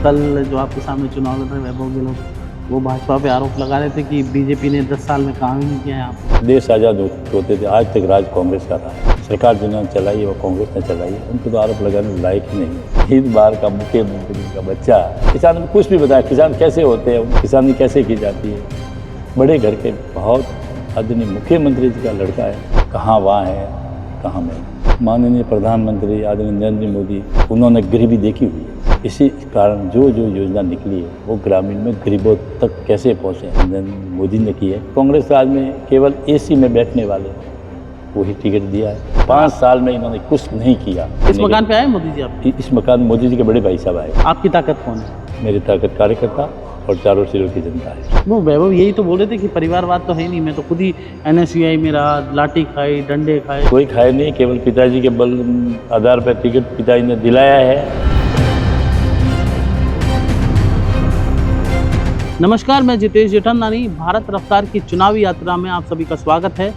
कल जो आपके सामने चुनाव लड़ रहे वैभव गहलोत वो भाजपा पे आरोप लगा रहे थे कि बीजेपी ने 10 साल में काम ही नहीं किया है यहाँ पे। देश आज़ाद होते थे आज तक राज कांग्रेस का रहा है। सरकार जिन्होंने चलाई है वो कांग्रेस ने चलाई है, उनको तो आरोप लगाने लायक ही नहीं है। इस बार का मुख्यमंत्री का बच्चा किसान को कुछ भी बताया, किसान कैसे होते हैं, किसानी कैसे की जाती है। बड़े घर के बहुत आदरणीय मुख्यमंत्री जी का लड़का है, कहाँ वहाँ है कहाँ में। माननीय प्रधानमंत्री आदरणीय नरेंद्र मोदी, उन्होंने गरीबी देखी हुई है। इसी कारण जो जो योजना निकली है वो ग्रामीण में गरीबों तक कैसे पहुँचे नरेंद्र मोदी ने की है। कांग्रेस राज में केवल एसी में बैठने वाले वही टिकट दिया है। 5 साल में इन्होंने कुछ नहीं किया। इस मकान पे आए मोदी जी आप? इस मकान मोदी जी के बड़े भाई साहब आए। आपकी ताकत कौन है? मेरी ताकत कार्यकर्ता और चारों सिरों की जनता है। वो वैभव यही तो बोल रहे थे कि परिवारवाद तो है नहीं, मैं तो खुद ही NSUI में रहा, लाठी खाई, डंडे खाए। कोई खाए नहीं, केवल पिताजी के बल आधार पर टिकट पिताजी ने दिलाया है। नमस्कार, मैं जितेश जेठमलानी। भारत रफ्तार की चुनावी यात्रा में आप सभी का स्वागत है।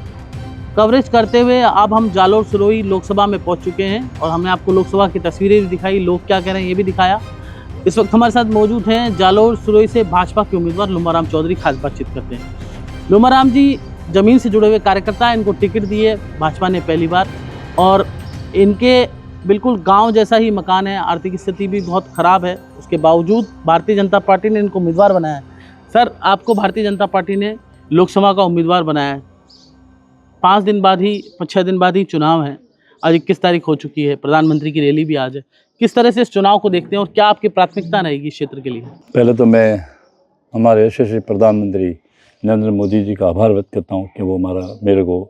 कवरेज करते हुए अब हम जालोर सिरोही लोकसभा में पहुंच चुके हैं और हमने आपको लोकसभा की तस्वीरें भी दिखाई, लोग क्या कह रहे हैं ये भी दिखाया। इस वक्त हमारे साथ मौजूद हैं जालोर सिरोही से भाजपा के उम्मीदवार लुम्बाराम चौधरी। खास बातचीत करते हैं। लुम्बाराम जी जमीन से जुड़े हुए कार्यकर्ता, इनको टिकट दी है भाजपा ने पहली बार और इनके बिल्कुल गांव जैसा ही मकान है, आर्थिक स्थिति भी बहुत ख़राब है। उसके बावजूद भारतीय जनता पार्टी ने इनको उम्मीदवार बनाया है। सर, आपको भारतीय जनता पार्टी ने लोकसभा का उम्मीदवार बनाया है। 6 दिन बाद ही चुनाव है। आज 21 तारीख हो चुकी है, प्रधानमंत्री की रैली भी आज है। किस तरह से इस चुनाव को देखते हैं और क्या आपकी प्राथमिकता रहेगी इस क्षेत्र के लिए? पहले तो मैं हमारे यशस्वी प्रधानमंत्री नरेंद्र मोदी जी का आभार व्यक्त करता हूँ कि वो मेरे को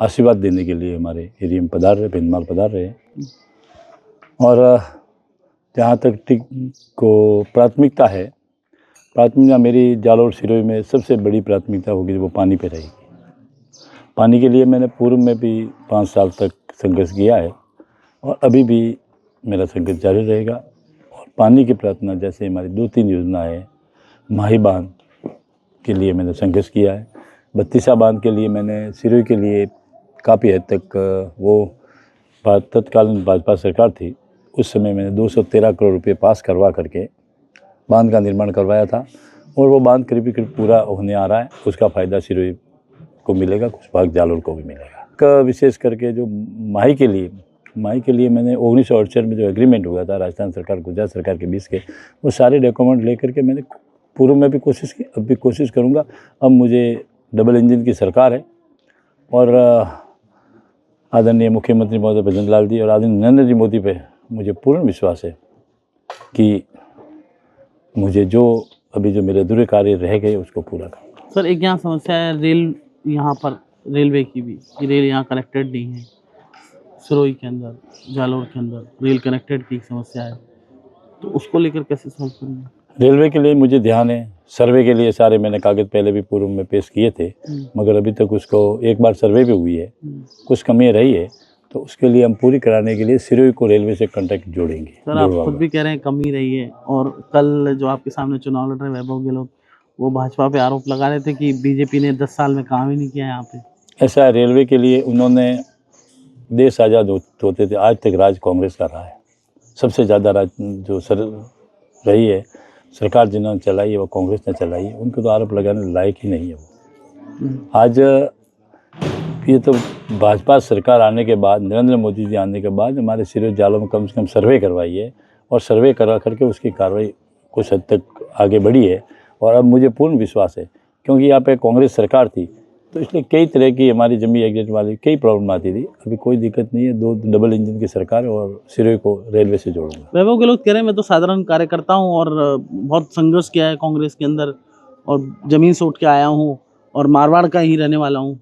आशीर्वाद देने के लिए हमारे एरिया में भिंडमाल पधार रहे हैं। और जहाँ तक प्राथमिकता है, प्राथमिकता मेरी जालोर सिरोही में सबसे बड़ी प्राथमिकता होगी वो पानी पे रहेगी। पानी के लिए मैंने पूर्व में भी 5 साल तक संघर्ष किया है और अभी भी मेरा संघर्ष जारी रहेगा। और पानी की प्रार्थना जैसे हमारी 2-3 योजनाएं, माही बांध के लिए मैंने संघर्ष किया है। बत्तीसा बांध के लिए मैंने सिरोही के लिए काफ़ी हद तक वो तत्कालीन भाजपा सरकार थी, उस समय मैंने 213 करोड़ रुपये पास करवा करके बांध का निर्माण करवाया था और वो बांध करीब पूरा होने आ रहा है। उसका फ़ायदा सिरोही को मिलेगा, कुछ भाग जालोर को भी मिलेगा। विशेष करके जो माही के लिए मैंने 1968 में जो एग्रीमेंट हुआ था राजस्थान सरकार गुजरात सरकार के बीच के, वो सारे डॉक्यूमेंट लेकर के मैंने पूर्व में भी कोशिश की, अब भी कोशिश करूँगा। अब मुझे डबल इंजन की सरकार है और आदरणीय मुख्यमंत्री महोदय भजन लाल जी और आदरणीय नरेंद्र जी मोदी पे मुझे पूर्ण विश्वास है कि मुझे जो मेरे अधूरे कार्य रह गए उसको पूरा करूँगा। सर, एक यहाँ समस्या है रेल, यहाँ पर रेलवे की भी, कि रेल यहाँ कनेक्टेड नहीं है। सिरोही के अंदर, जालोर के अंदर रेल कनेक्टेड की समस्या है, तो उसको लेकर कैसे सॉल्व करेंगे? रेलवे के लिए मुझे ध्यान है। सर्वे के लिए सारे मैंने कागज पहले भी पूर्व में पेश किए थे, मगर अभी तक उसको एक बार सर्वे भी हुई है, कुछ कमी रही है, तो उसके लिए हम पूरी कराने के लिए सिरोही को रेलवे से कॉन्टैक्ट जोड़ेंगे। सर, आप खुद भी कह रहे हैं कमी रही है और कल जो आपके सामने चुनाव लड़ रहे वैभव गहलोत वो भाजपा पे आरोप लगा रहे थे कि बीजेपी ने 10 साल में काम ही नहीं किया यहाँ पे। ऐसा है, रेलवे के लिए उन्होंने देश आज़ाद होते थे आज तक राज कांग्रेस का रहा है। सबसे ज़्यादा राज जो रही है सरकार जिन्होंने चलाई है वो कांग्रेस ने चलाई है, उनको तो आरोप लगाने लायक ही नहीं है वो। आज ये तो भाजपा सरकार आने के बाद, नरेंद्र मोदी जी आने के बाद हमारे सिरोही जालोर में कम से कम सर्वे करवाई है और सर्वे करा करके उसकी कार्रवाई कुछ हद तक आगे बढ़ी है। और अब मुझे पूर्ण विश्वास है, क्योंकि यहाँ पे कांग्रेस सरकार थी तो इसलिए कई तरह की हमारी जमी एग्जिट वाली कई प्रॉब्लम आती थी। अभी कोई दिक्कत नहीं है, 2 डबल इंजन की सरकार और सिरोही को रेलवे से जोड़ूंगा। वैभव गहलोत कह रहे हैं मैं तो साधारण कार्यकर्ता हूँ और बहुत संघर्ष किया है कांग्रेस के अंदर और ज़मीन से उठ के आया हूँ और मारवाड़ का ही रहने वाला हूँ।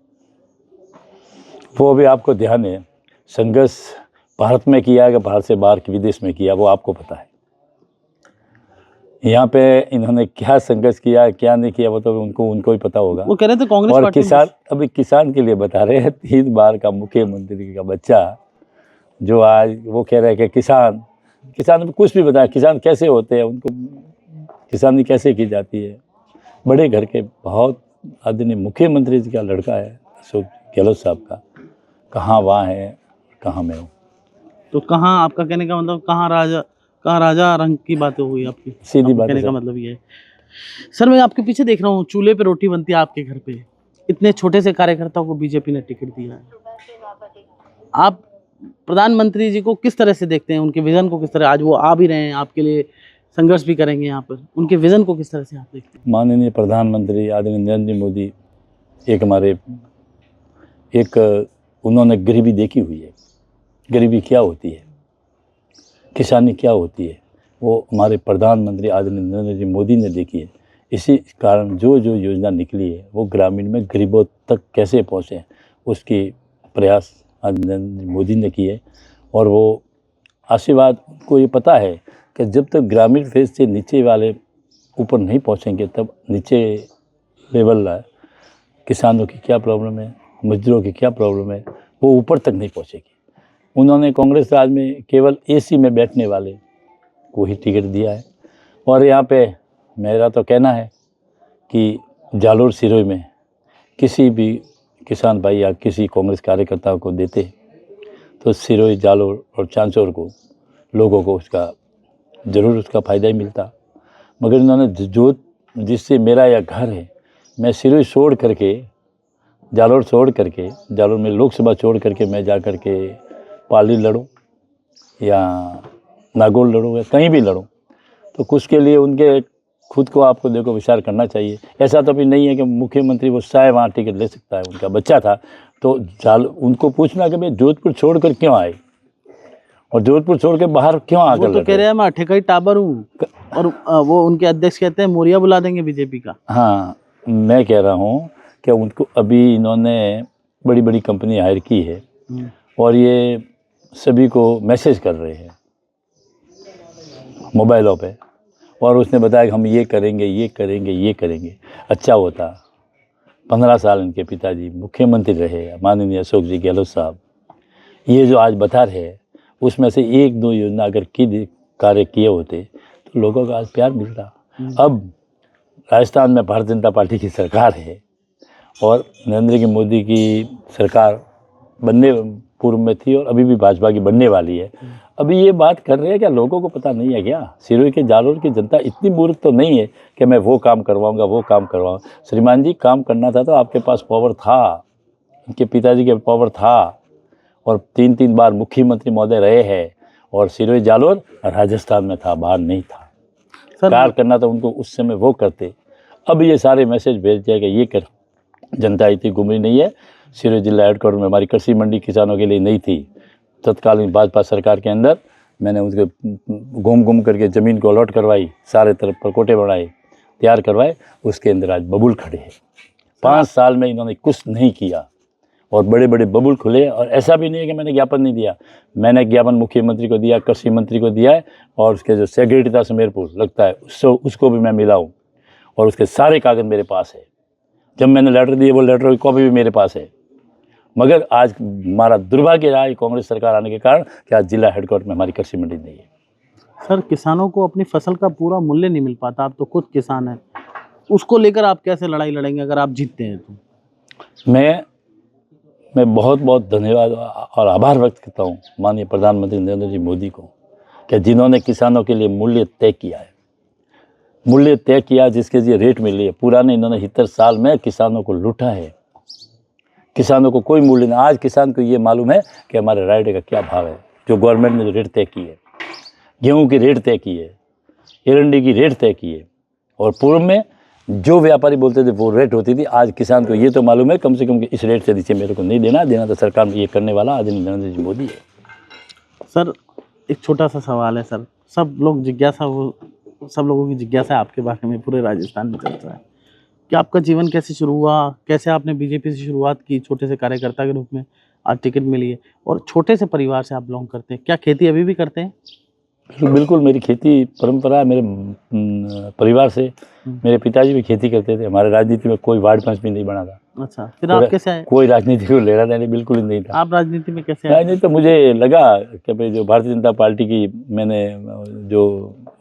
वो भी आपको ध्यान है, संघर्ष भारत में किया है कि भारत से बाहर के विदेश में किया, वो आपको पता है। यहाँ पे इन्होंने क्या संघर्ष किया क्या नहीं किया वो तो उनको ही पता होगा। वो कह रहे थे कांग्रेस और किसान के लिए बता रहे हैं। 3 बार का मुख्यमंत्री का बच्चा जो आज वो कह रहे हैं कि किसान कुछ भी बताया, किसान कैसे होते हैं, उनको किसानी कैसे की जाती है। बड़े घर के बहुत आदरणीय मुख्यमंत्री जी का लड़का है अशोक गहलोत साहब का, कहाँ वहाँ है कहाँ मैं हूँ। तो कहाँ, आपका कहने का मतलब कहाँ कहाँ राजा रंग की बात हो गई आपकी, सीधी बात है कहने का सर। मतलब ये है। सर मैं आपके पीछे देख रहा हूँ, चूल्हे पे रोटी बनती है आपके घर पे, इतने छोटे से कार्यकर्ता को बीजेपी ने टिकट दिया है। आप प्रधानमंत्री जी को किस तरह से देखते हैं, उनके विजन को किस तरह, आज वो आ भी रहे हैं आपके लिए, संघर्ष भी करेंगे यहाँ पर, उनके विजन को किस तरह से आप देखते हैं? माननीय प्रधानमंत्री आदरणीय नरेंद्र मोदी एक हमारे उन्होंने गरीबी देखी हुई है, गरीबी क्या होती है, किसानी क्या होती है, वो हमारे प्रधानमंत्री आदरणीय नरेंद्र जी मोदी ने देखी है। इसी कारण जो जो योजना निकली है वो ग्रामीण में गरीबों तक कैसे पहुँचे, उसकी प्रयास आदरणीय नरेंद्र मोदी ने की है। और वो आशीर्वाद को ये पता है कि जब तक ग्रामीण फेज से नीचे वाले ऊपर नहीं पहुँचेंगे तब नीचे लेवल किसानों की क्या प्रॉब्लम है, मजदूरों की क्या प्रॉब्लम है, वो ऊपर तक नहीं पहुँचेगी। उन्होंने कांग्रेस राज में केवल एसी में बैठने वाले को ही टिकट दिया है। और यहाँ पे मेरा तो कहना है कि जालोर सिरोही में किसी भी किसान भाई या किसी कांग्रेस कार्यकर्ता को देते तो सिरोही, जालोर और चांचौर को लोगों को उसका ज़रूर उसका फ़ायदा ही मिलता। मगर इन्होंने जो जिससे मेरा यह घर है, मैं सिरोही छोड़ करके, जालोर छोड़ करके, जालोर में लोकसभा छोड़ करके मैं जा कर के पाली लड़ूँ या नागौर लड़ूँ या कहीं भी लड़ूँ, तो कुछ के लिए उनके खुद को आपको देखो विचार करना चाहिए। ऐसा तो भी नहीं है कि मुख्यमंत्री वो शायद वहाँ टिकट ले सकता है, उनका बच्चा था तो उनको पूछना कि भाई जोधपुर छोड़कर क्यों आए और जोधपुर छोड़ के बाहर क्यों आकर वो तो कह रहे हैं मैं ठेका टाबर हूँ, और वो उनके अध्यक्ष कहते हैं मोरिया बुला देंगे बीजेपी का। हाँ, मैं कह रहा हूँ कि उनको अभी इन्होंने बड़ी बड़ी कंपनी हायर की है और ये सभी को मैसेज कर रहे हैं मोबाइलों पे, और उसने बताया कि हम ये करेंगे, ये करेंगे, ये करेंगे। अच्छा होता 15 साल इनके पिताजी मुख्यमंत्री रहे, माननीय अशोक जी गहलोत साहब, ये जो आज बता रहे हैं उसमें से एक दो योजना अगर की कार्य किए होते तो लोगों का आज प्यार मिलता। अब राजस्थान में भारतीय जनता पार्टी की सरकार है और नरेंद्र मोदी की सरकार बनने पूर्व में थी और अभी भी भाजपा की बनने वाली है। अभी ये बात कर रहे हैं क्या लोगों को पता नहीं है क्या? सिरोही के जालोर की जनता इतनी मूर्ख तो नहीं है कि मैं वो काम करवाऊंगा, वो काम करवाऊंगा। श्रीमान जी, काम करना था तो आपके पास पावर था, उनके पिताजी के पावर था और 3 बार मुख्यमंत्री महोदय रहे हैं और सिरोही जालोर राजस्थान में था, बाहर नहीं था। कार्य करना था उनको उस समय वो करते। अब ये सारे मैसेज भेज दिया कि ये कर, जनता इतनी गुमरी नहीं है। सिरोही जिला हेडक्वार्टर में हमारी कृषि मंडी किसानों के लिए नहीं थी। तत्कालीन भाजपा सरकार के अंदर मैंने उसके घूम करके ज़मीन को अलॉट करवाई, सारे तरफ परकोटे बनाए, तैयार करवाए, उसके अंदर आज बबुल खड़े हैं। 5 साल में इन्होंने कुछ नहीं किया और बड़े बड़े बबुल खुले। और ऐसा भी नहीं है कि मैंने ज्ञापन नहीं दिया, मैंने ज्ञापन मुख्यमंत्री को दिया, कृषि मंत्री को दिया है और उसके जो सेक्रेटरी था समेरपुर लगता है उसको भी मैं मिला हूँ और उसके सारे कागज़ मेरे पास है। जब मैंने लेटर दिए वो लेटर की कॉपी भी मेरे पास है। मगर आज हमारा दुर्भाग्य रहा है कांग्रेस सरकार आने के कारण कि आज जिला हेडक्वार्टर में हमारी कृषि मंडी नहीं है। सर, किसानों को अपनी फसल का पूरा मूल्य नहीं मिल पाता, आप तो खुद किसान हैं, उसको लेकर आप कैसे लड़ाई लड़ेंगे अगर आप जीतते हैं तो? मैं बहुत बहुत धन्यवाद और आभार व्यक्त करता हूँ माननीय प्रधानमंत्री नरेंद्र जी मोदी को कि जिन्होंने किसानों के लिए मूल्य तय किया है, मूल्य तय किया जिसके लिए रेट मिली है। पुराने इन्होंने 70 साल में किसानों को लूटा है, किसानों को कोई मूल्य नहीं। आज किसान को ये मालूम है कि हमारे राइडे का क्या भाव है। जो गवर्नमेंट ने जो रेट तय की है, गेहूं की रेट तय की है, एरंडी की रेट तय की है और पूर्व में जो व्यापारी बोलते थे वो रेट होती थी। आज किसान को ये तो मालूम है कम से कम इस रेट से नीचे मेरे को नहीं देना तो सरकार में ये करने वाला आदरणीय नरेंद्र जी मोदी है। सर, एक छोटा सा सवाल है सर, सब लोगों की जिज्ञासा आपके बारे में पूरे राजस्थान में चल रहा है कि आपका जीवन कैसे शुरू हुआ, कैसे आपने बीजेपी से शुरुआत की, छोटे से कार्यकर्ता के रूप में आज टिकट मिली है और छोटे से परिवार से आप बिलोंग करते हैं, क्या खेती अभी भी करते हैं? बिल्कुल, मेरी खेती परंपरा, मेरे परिवार से मेरे पिताजी भी खेती करते थे। हमारे राजनीति में कोई वार्ड पंच भी नहीं बना था। अच्छा, फिर आप कैसे आए? कोई राजनीति को लेना देना बिल्कुल ही नहीं था। आप राजनीति में कैसे आए? राजनीति तो मुझे लगा कि भाई जो भारतीय जनता पार्टी की मैंने जो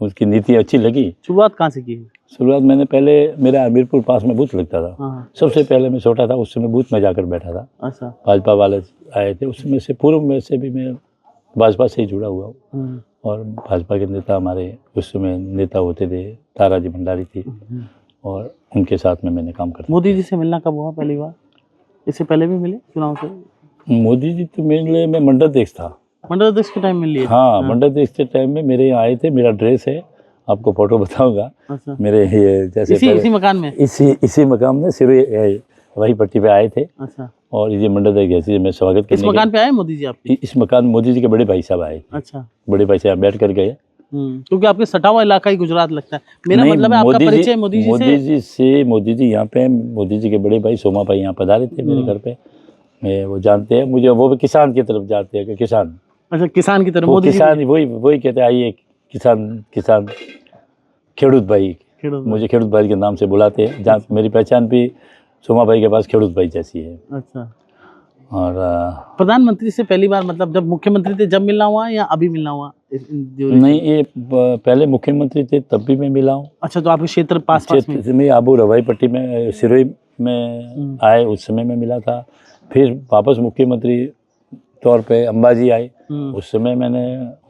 उसकी नीति अच्छी लगी। शुरुआत कहाँ से की? शुरुआत मैंने पहले मेरा हमीरपुर पास में बूथ लगता था। सबसे पहले मैं छोटा था उस समय बूथ में जाकर बैठा था। अच्छा, भाजपा वाले आए थे उस समय से, पूर्व में से भी मैं भाजपा से ही जुड़ा हुआ हूँ और भाजपा के नेता हमारे उस समय नेता होते थे, ताराजी भंडारी थी और उनके साथ में मैंने काम करता। मोदी जी से मिलना कब हुआ पहली बार? इससे पहले भी मिले चुनाव से? मोदी जी तो मेरे लिए मैं मंडल अध्यक्ष था। मंडल अध्यक्ष के टाइम मिल लिए? हाँ, मंडल अध्यक्ष के टाइम में मेरे यहाँ आए थे। मेरा ड्रेस है, आपको फोटो बताऊंगा। अच्छा। मेरे ये जैसे इसी मकान में? इसी मकान में सिरोही वही पट्टी पे आए थे। अच्छा। और ये मंडल अध्यक्ष मैं स्वागत करने इस मकान पे आए मोदी जी आपके? इस मकान मोदी जी के बड़े भाई साहब आए। अच्छा। बड़े भाई साहब बैठ कर गए। क्योंकि आपके सटा हुआ इलाका ही गुजरात लगता है। मेरा मतलब है आपका परिचय मोदी जी से? मोदी जी यहाँ पे, मोदी जी के बड़े भाई सोमा भाई यहाँ पधारे थे मेरे घर पे। मैं वो जानते हैं मुझे, वो भी किसान की तरफ जाते हैं कि किसान। अच्छा, किसान की तरफ वो मोदी किसान वही कहते हैं आइए किसान खेडूत भाई। मुझे खेडूत भाई के नाम से बुलाते हैं। जहाँ मेरी पहचान भी सोमा भाई के पास खेडूत भाई जैसी है। अच्छा। और प्रधानमंत्री से पहली बार मतलब जब मुख्यमंत्री थे जब मिलना हुआ या अभी मिलना हुआ? नहीं, ये पहले मुख्यमंत्री थे तब भी मैं मिला हूँ। अच्छा, तो आपके क्षेत्र पास में आबू रवाई पट्टी में सिरोही में आए, उस समय में मिला था। फिर वापस मुख्यमंत्री तौर पे अंबाजी आए, उस समय मैंने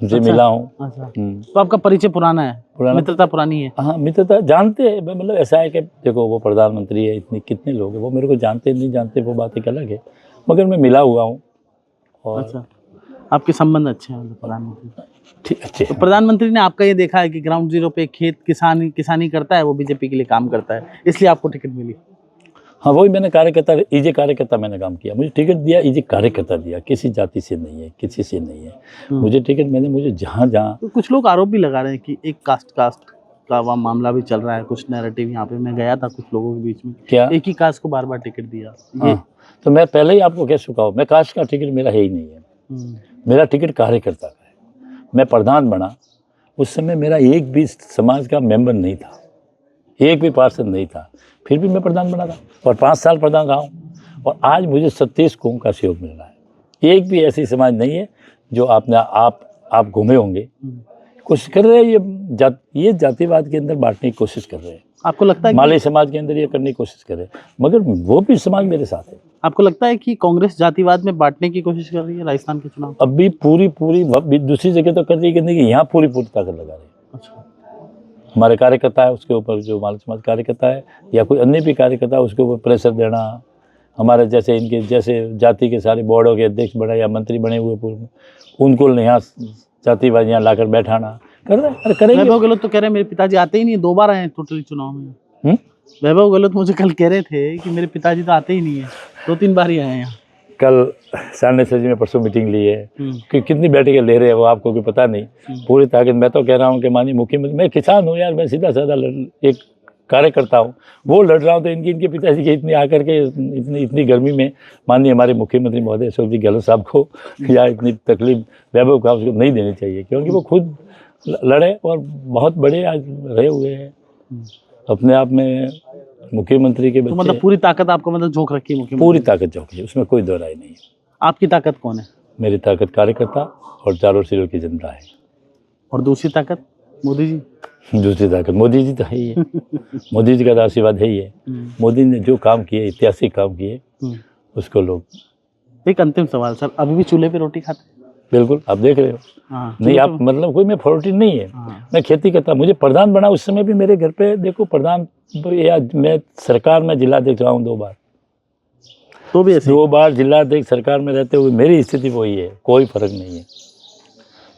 उनसे मिला हूँ। अच्छा। तो आपका परिचय पुराना है? मित्रता पुरानी है? हाँ, मित्रता जानते हैं। मतलब ऐसा है कि देखो वो प्रधानमंत्री है, इतने कितने लोग हैं, वो मेरे को जानते नहीं जानते वो बात एक अलग है, मगर मैं मिला हुआ हूँ। और अच्छा, आपके संबंध अच्छे हैं प्रधानमंत्री? ठीक, अच्छे। तो प्रधानमंत्री ने आपका ये देखा है कि ग्राउंड जीरो पे खेत किसानी करता है, वो बीजेपी के लिए काम करता है, इसलिए आपको टिकट मिली? हाँ, वही मैंने कार्यकर्ता मैंने काम किया। मुझे टिकट दिया इजे कार्यकर्ता दिया, किसी जाति से नहीं है, किसी से नहीं है। मुझे टिकट मुझे जहाँ तो कुछ लोग आरोप भी लगा रहे हैं कि एक कास्ट का वहाँ मामला भी चल रहा है, कुछ नैरेटिव यहाँ पे मैं गया था कुछ लोगों के बीच में। क्या एक ही कास्ट को बार बार टिकट दिया? हाँ, तो मैं पहले ही आपको कह चुका हूँ, मैं कास्ट का टिकट मेरा है ही नहीं है। मेरा टिकट कार्यकर्ता का है। मैं प्रधान बना उस समय मेरा एक भी समाज का मेंबर नहीं था, एक भी पार्षद नहीं था, फिर भी मैं प्रधान बना था और 5 साल प्रधान रहा हूँ। और आज मुझे 37 कौम का सहयोग मिल रहा है। एक भी ऐसी समाज नहीं है जो आप घूमे होंगे, कोशिश कर रहे हैं ये जातिवाद के अंदर बांटने की कोशिश कर रहे हैं। आपको लगता है मालवी समाज के अंदर ये करने की कोशिश कर रहे हैं, मगर वो भी समाज मेरे साथ है। आपको लगता है कि कांग्रेस जातिवाद में बांटने की कोशिश कर रही है राजस्थान के चुनाव? अभी पूरी दूसरी जगह तो कर रही है कि यहाँ पूरी ताकत लगा रही है। अच्छा। हमारे कार्यकर्ता है उसके ऊपर, जो मालवी समाज कार्यकर्ता है या कोई अन्य भी कार्यकर्ता है उसके ऊपर प्रेशर देना, हमारे जैसे इनके जैसे जाति के सारे बोर्डों के अध्यक्ष बने या मंत्री बने हुए पूर्व, उनको यहाँ जातिवाद यहाँ लाकर बैठाना कर रहे हैं। करेंगे। वैभव गहलोत तो कह रहे हैं मेरे पिताजी आते ही नहीं, 2 बार आए हैं टोटली चुनाव में। वैभव गहलोत मुझे कल कह रहे थे कि मेरे पिताजी तो आते ही नहीं है, 2-3 बार ही आए हैं यहाँ। कल सामने से में परसों मीटिंग ली है कि कितनी बैठकें ले रहे हैं वो आपको भी पता नहीं। पूरी ताकत मैं तो कह रहा हूँ कि माननीय मुख्यमंत्री, मैं किसान हूँ यार, मैं सीधा साधा एक कार्यकर्ता हूँ, वो लड़ रहा हूँ तो इनके पिताजी के इतनी आकर के इतनी गर्मी में माननीय हमारे मुख्यमंत्री महोदय अशोक जी गहलोत साहब को या इतनी तकलीफ वैभव को उसको नहीं देनी चाहिए, क्योंकि वो खुद लड़े और बहुत बड़े आज रहे हुए हैं अपने आप में मुख्यमंत्री के बच्चे। तो मतलब पूरी ताकत आपको मतलब झोंक रखी है मुख्यमंत्री? पूरी ताकत झोंक है, उसमें कोई दो राय नहीं है। आपकी ताकत कौन है? मेरी ताकत कार्यकर्ता और चारों सिरों की जनता है। और दूसरी ताकत मोदी जी? दूसरी ताकत मोदी जी तो है ही है। मोदी जी का आशीर्वाद है ही है। मोदी ने जो काम किए, ऐतिहासिक काम किए, उसको लोग। एक अंतिम सवाल सर, अभी भी चूल्हे पे रोटी खाते? बिल्कुल, आप देख रहे हो। नहीं, आप मतलब कोई मैं फॉर्टी नहीं है। मैं खेती करता, मुझे प्रधान बना उस समय भी मेरे घर पे देखो प्रधान या मैं सरकार में जिलाध्यक्ष रहा हूँ 2 बार, तो भी 2 बार जिलाध्यक्ष सरकार में रहते हुए मेरी स्थिति वही है, कोई फर्क नहीं है।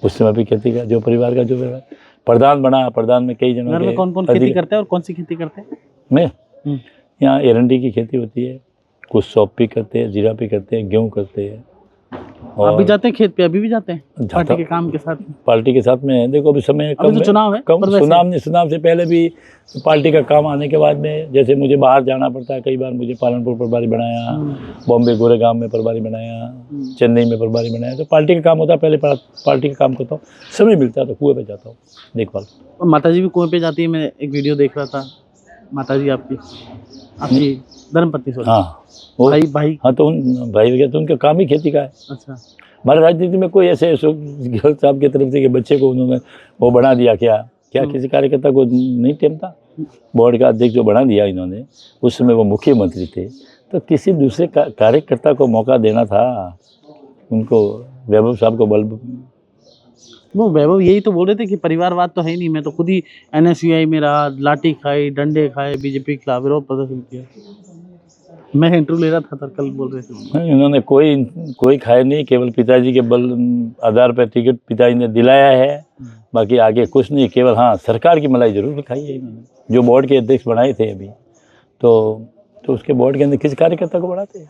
उस समय भी खेती का जो परिवार का जो प्रधान बना, प्रधान में कई जनों में कौन खेती करते हैं और कौन सी खेती करते हैं? मैं यहाँ एरंडी की खेती होती है, कुछ सौंफ भी करते हैं, जीरा भी करते हैं, गेहूँ करते हैं। आप भी जाते हैं खेत पे? अभी भी जाते हैं पार्टी के काम के साथ? पार्टी के साथ में देखो अभी समय कम, तो चुनाव है कम, चुनाव से पहले भी पार्टी का काम आने के बाद में जैसे मुझे बाहर जाना पड़ता है, कई बार मुझे पालनपुर प्रभारी बनाया, बॉम्बे गोरेगांव में प्रभारी बनाया, चेन्नई में प्रभारी बनाया, तो पार्टी का काम होता है, पहले पार्टी का काम करता हूँ, समय मिलता है तो कुएं पे जाता हूँ देखभाल। माता जी भी कुएं पे जाती है, मैं एक वीडियो देख रहा था, माता जी आपकी धर्मपत्नी? हाँ भाई हाँ, तो उन भाई वगैरह तो उनका काम ही खेती का है। अच्छा। हमारे राजनीति में कोई ऐसे अशोक गहलोत साहब की तरफ से कि बच्चे को उन्होंने वो बना दिया, क्या किसी कार्यकर्ता को नहीं टेमता? बोर्ड का अध्यक्ष जो बना दिया इन्होंने, उस समय वो मुख्यमंत्री थे, तो किसी दूसरे कार्यकर्ता को मौका देना था उनको, वैभव साहब को बल वो वैभव यही तो बोल रहे थे कि परिवारवाद तो है ही नहीं, मैं तो खुद ही NSUI में रहा, लाठी खाई, डंडे खाए, बीजेपी के खिलाफ विरोध प्रदर्शन किया। मैं इंटरव्यू ले रहा था सर, कल बोल रहे थे। इन्होंने कोई खाया नहीं, केवल पिताजी के बल आधार पर टिकट पिताजी ने दिलाया है, बाकी आगे कुछ नहीं। केवल हाँ, सरकार की मलाई जरूर खाई है इन्होंने, जो बोर्ड के अध्यक्ष बनाए थे अभी, तो उसके बोर्ड के अंदर किस कार्यकर्ता को बढ़ाते हैं?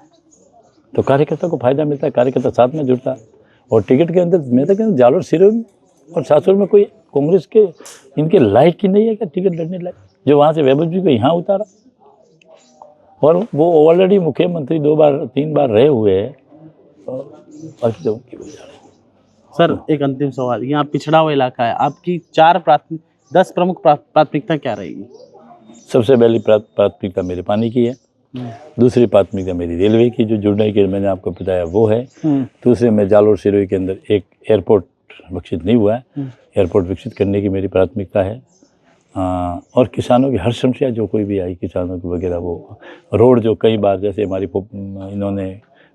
तो कार्यकर्ता को फायदा मिलता है, कार्यकर्ता साथ में जुड़ता है। और टिकट के अंदर मैं तो कहूँ जालोर सिरोही में और सासुर में कोई कांग्रेस के इनके लायक की नहीं है क्या टिकट लड़ने लायक, जो वहाँ से वैभव जी को यहाँ उतारा। और वो ऑलरेडी मुख्यमंत्री 2-3 बार रहे हुए हैं। सर एक अंतिम सवाल, यहाँ पिछड़ा हुआ इलाका है, आपकी 10 प्रमुख प्राथमिकता क्या रहेगी? सबसे पहली प्राथमिकता मेरे पानी की है, दूसरी प्राथमिकता मेरी रेलवे की, जो जुड़ने की मैंने आपको बताया वो है। दूसरे में जालोर सिरोही के अंदर एक एयरपोर्ट विकसित नहीं हुआ है, एयरपोर्ट विकसित करने की मेरी प्राथमिकता है। और किसानों की हर समस्या जो कोई भी आई, किसानों की वगैरह, वो रोड जो कई बार, जैसे हमारी इन्होंने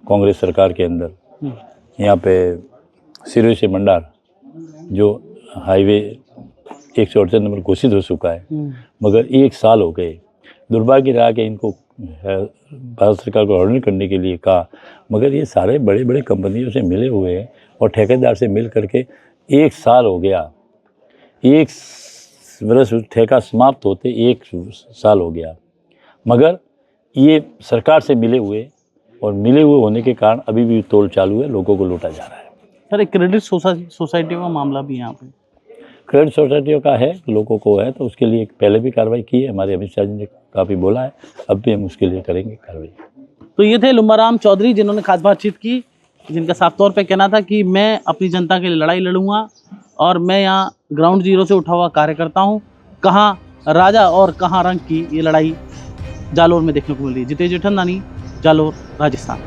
कांग्रेस सरकार के अंदर यहाँ पे सिरोही से मंडार जो हाईवे 168 नंबर घोषित हो चुका है, मगर 1 साल हो गए। दुर्भाग्य रहा कि इनको भारत सरकार को ऑर्डर करने के लिए कहा, मगर ये सारे बड़े बड़े कंपनियों से मिले हुए हैं और ठेकेदार से मिल करके 1 साल हो गया। 1 वर्ष ठेका समाप्त होते 1 साल हो गया, मगर ये सरकार से मिले हुए और मिले हुए होने के कारण अभी भी तोल चालू है, लोगों को लूटा जा रहा है। सर एक क्रेडिट सोसाइटियों का मामला भी यहाँ पे, क्रेडिट सोसाइटियों का है, लोगों को है, तो उसके लिए पहले भी कार्रवाई की है, हमारे अमित शाह जी ने काफ़ी बोला है, अब भी हम उसके लिए करेंगे कार्रवाई। तो ये थे लुम्बाराम चौधरी, जिन्होंने खास बातचीत की, जिनका साफ तौर पे कहना था कि मैं अपनी जनता के लिए लड़ाई लड़ूंगा और मैं यहाँ ग्राउंड जीरो से उठा हुआ कार्य करता हूँ। कहाँ राजा और कहाँ रंग की ये लड़ाई जालोर में देखने को मिल रही है। जितेश जेठमलानी, जालोर, राजस्थान।